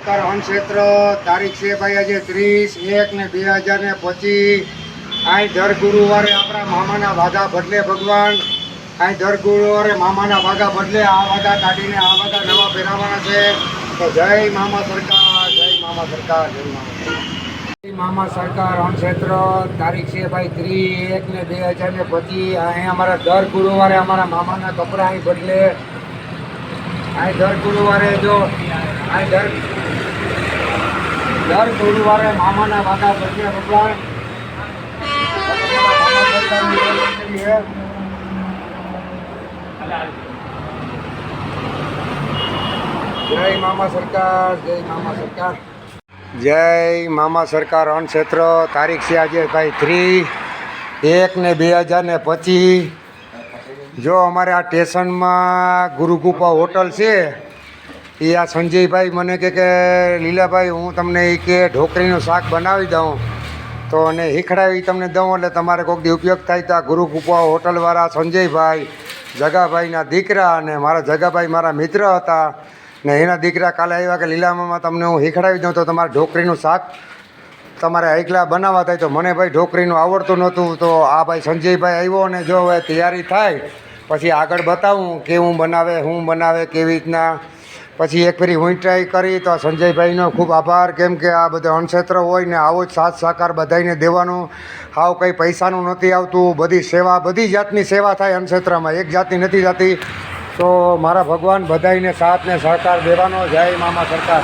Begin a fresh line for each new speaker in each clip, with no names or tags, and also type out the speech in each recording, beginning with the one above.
સરકાર વન ક્ષેત્ર તારીખ છે ભાઈ આજે 30/1/2025 અહીં દર ગુરુવારે આપણા મામાના વાઘા બદલે ભગવાન અહીં દર ગુરુવારે મામાના વાઘા બદલે આ વાઘા કાઢીને આ વાઘા નવા પહેરાવાના છે. તો જય મામા સરકાર, જય મામા સરકાર, જય મામા સરકાર વન ક્ષેત્ર તારીખ છે ભાઈ 30/1/2025 અહીં અમારા દર ગુરુવારે અમારા મામાના કપડાં અહીં બદલે. અહીં દર ગુરુવારે જો અહીં દર ગુરુવારે મામાના વાઘા બદલે ભગવાન. જય મામા સરકાર, જય મામા સરકાર, જય મામા સરકાર વન ક્ષેત્ર તારીખ છે આજે ભાઈ 3/1/2025. જો અમારે આ સ્ટેશનમાં ગુરુકૃપા હોટલ છે એ આ સંજયભાઈ મને કે લીલાભાઈ હું તમને એ કે ઢોકળીનું શાક બનાવી દઉં તો અને હીખડાવી તમને દઉં એટલે તમારે કોઈક દી ઉપયોગ થાય. તો આ ગુરુકૃપા હોટલવાળા સંજયભાઈ જગાભાઈના દીકરા અને મારા જગાભાઈ મારા મિત્ર હતા ને એના દીકરા કાલે આવ્યા કે લીલામાં તમને હું હીખડાવી દઉં તો તમારે ઢોકળીનું શાક તમારે એકલા બનાવવા થાય. તો મને ભાઈ ઢોકળીનું આવડતું નહોતું તો આ ભાઈ સંજયભાઈ આવ્યો અને જો હવે તૈયારી થાય પછી આગળ બતાવું કેવું બનાવે શું બનાવે કેવી રીતના. પછી એક ફેરી હું ટ્રાય કરી તો સંજયભાઈનો ખૂબ આભાર, કેમ કે આ બધો અન્નક્ષેત્ર હોય ને આવો જ સાથ સહકાર બધાઈને દેવાનો. હાવ કંઈ પૈસાનું નથી આવતું, બધી સેવા બધી જાતની સેવા થાય અન્નક્ષેત્રમાં, એક જાતની નથી થતી. તો મારા ભગવાન બધાઈને સાથ ને સહકાર દેવાનો. જય મામા સરકાર.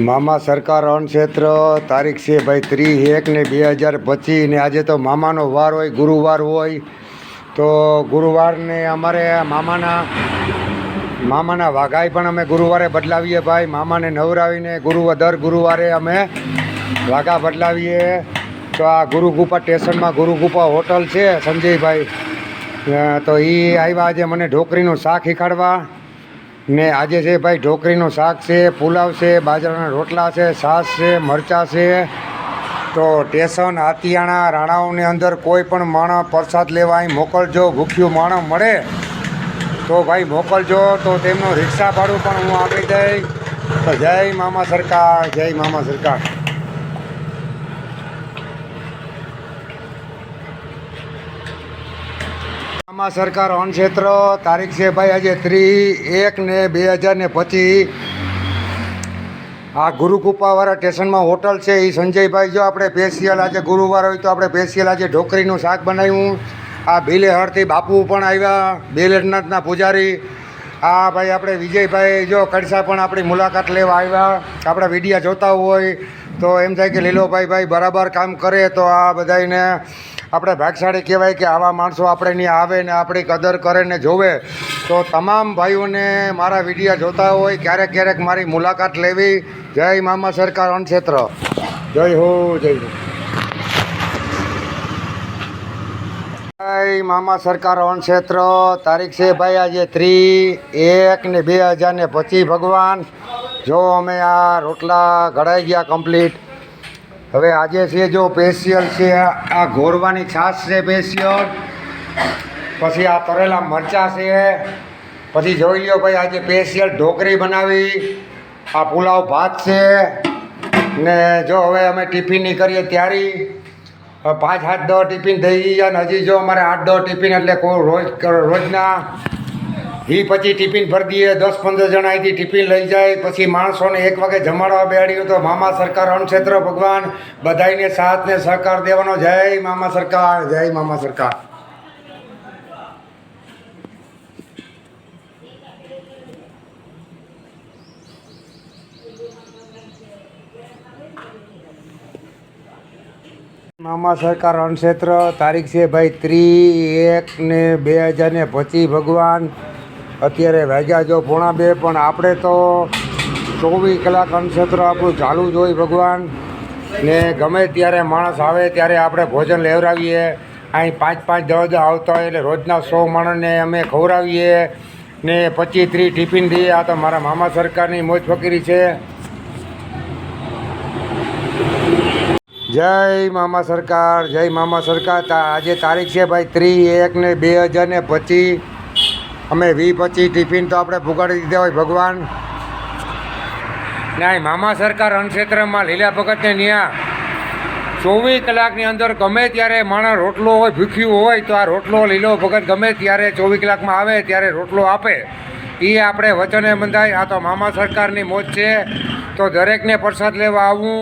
મામા સરકાર અન્નક્ષેત્ર તારીખ છે ભાઈ 30/1/2025 ને આજે તો મામાનો વાર હોય, ગુરુવાર હોય. તો ગુરુવારને અમારે મામાના વાઘાઈ પણ અમે ગુરુવારે બદલાવીએ ભાઈ. મામાને નવરાવીને દર ગુરુવારે અમે વાઘા બદલાવીએ. તો આ ગુરુકૃપા સ્ટેશનમાં ગુરુકૃપા હોટલ છે સંજયભાઈ, તો એ આવ્યા આજે મને ઢોકળીનું શાક શીખવાડવા. ને આજે છે ભાઈ ઢોકળીનું શાક છે, પુલાવ છે, બાજરાના રોટલા છે, છાશ છે, મરચાં છે. તો સ્ટેશન હાતિયાણા રાણાઓની અંદર કોઈ પણ માણસ પ્રસાદ લેવા અહીં મોકલજો. ભૂખ્યું માણસ મળે તો ભાઈ મોકલજો, તો તેમનું રિક્ષા ભાડું પણ હું આપી દઈશ. તો જય મામા સરકાર, જય મામા સરકાર. મામા સરકાર અન્નક્ષેત્ર તારીખ છે ભાઈ આજે 30/1/2025. આ ગુરુકૃપાવાળા સ્ટેશનમાં હોટલ છે એ સંજયભાઈ જો આપણે સ્પેશિયલ આજે ગુરુવાર હોય તો આપણે સ્પેશિયલ આજે ઢોકળીનું શાક બનાવ્યું. આ ભીલેહરથી બાપુ પણ આવ્યા, બેલેનાથના પૂજારી. આ ભાઈ આપણે વિજયભાઈ જો કડસા પણ આપણી મુલાકાત લેવા આવ્યા. આપણા વિડીયા જોતા હોય તો એમ થાય કે લીલોભાઈ બરાબર કામ કરે. તો આ બધાને આપણે ભાગશાળી કહેવાય કે આવા માણસો આપણે ત્યાં આવે ને આપણી કદર કરે ને જોવે. તો તમામ ભાઈઓને મારા વિડીયા જોતા હોય ક્યારેક મારી મુલાકાત લેવી. જય મામા સરકાર અન્નક્ષેત્ર, જય હો, જય હો. જય મામા સરકાર અન્નક્ષેત્ર તારીખ છે ભાઈ આજે 3/1/2025 ભગવાન. જો અમે આ રોટલા ઘડાઈ ગયા કમ્પ્લીટ. હવે આજે છે જો સ્પેશિયલ છે આ ઘોરવાની છાશ છે સ્પેશિયલ, પછી આ તરેલા મરચાં છે, પછી જોઈ લ્યો ભાઈ આજે સ્પેશિયલ ઢોકળી બનાવી, આ પુલાવ ભાત છે. ને જો હવે અમે ટિફિનની કરીએ તૈયારી. 5-8-10 ટિફિન થઈ ગયા ને હજી જો અમારે 8-10 ટિફિન એટલે રોજના પછી ટિફિન ભરી દઈએ. 10-15 જણા અહીંથી ટિફિન લઈ જાય. પછી માણસોને 1 વાગે જમાડવા બેહાડ્યું. તો મામા સરકાર અન્નક્ષેત્ર ભગવાન બધાઈને સાથ ને સહકાર દેવાનો. જય મામા સરકાર, જય મામા સરકાર. મામા સરકાર અન્નક્ષેત્ર તારીખ છે ભાઈ 3/1/2025 ભગવાન. અત્યારે વાગ્યા જો 1:30, પણ આપણે તો 24 કલાક અન્નક્ષેત્ર આપણું ચાલુ જ હોય ભગવાન. ને ગમે ત્યારે માણસ આવે ત્યારે આપણે ભોજન લેવડાવીએ. અહીં 5-5 આવતા હોય એટલે રોજના 100 માણસને અમે ખવડાવીએ ને 25-30 ટિફિન દઈએ. આ તો મારા મામા સરકારની મોજ ફકીરી છે. જય મામા સરકાર, જય મામા સરકાર. આજે તારીખ છે ભાઈ 3/1/2025. અમે 20-25 ટિફિન તો આપણે પુગાડી દીધા હોય ભગવાન. ના મામા સરકાર અન્નક્ષેત્રમાં લીલા ભગતને ન્યા 24 કલાકની અંદર ગમે ત્યારે માણસ રોટલો હોય ભૂખ્યું હોય તો આ રોટલો લીલો ભગત ગમે ત્યારે 24 કલાકમાં આવે ત્યારે રોટલો આપે. એ આપણે વચને બંધાય. આ તો મામા સરકારની મોજ છે. તો દરેકને પ્રસાદ લેવા આવવું.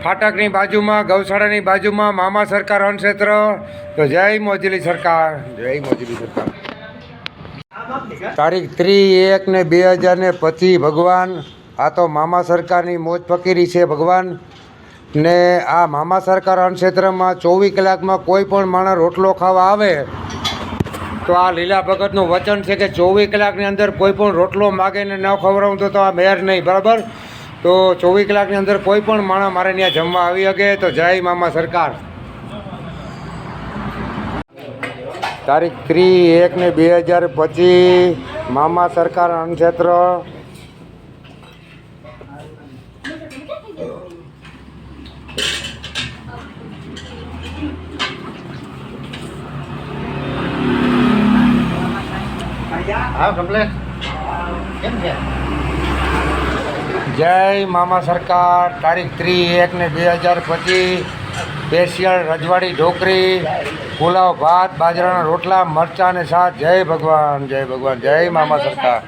ફાટકની બાજુમાં, ગૌશાળાની બાજુમાં મામા સરકાર અન્નક્ષેત્ર. તો જય મોજીલી સરકાર, જય મોજીલી સરકાર. તારીખ 3/1/2025 ભગવાન. આ તો મામા સરકારની મોજ ફકીરી છે ભગવાન. ને આ મામા સરકાર અન્નક્ષેત્રમાં 24 કલાકમાં કોઈ પણ માણસ રોટલો ખાવા આવે તો આ લીલા ભગતનું વચન છે કે 24 કલાકની અંદર કોઈ પણ રોટલો માગે ને ન ખવડાવું તો આ મેર નહીં, બરાબર. તો 24 કલાકની અંદર કોઈ પણ માણસ મારે ત્યાં જમવા આવી શકે. તો જય મામા સરકાર. તારીખ 3/1/2025 મામા સરકાર અન્નક્ષેત્ર. જય મામા સરકાર. તારીખ 3/1/2025 સ્પેશિયલ રજવાડી ઢોકરી, પુલાવ, ભાત, બાજરાના રોટલા, મરચાં અને શાક. જય ભગવાન, જય ભગવાન, જય મામા સરકાર.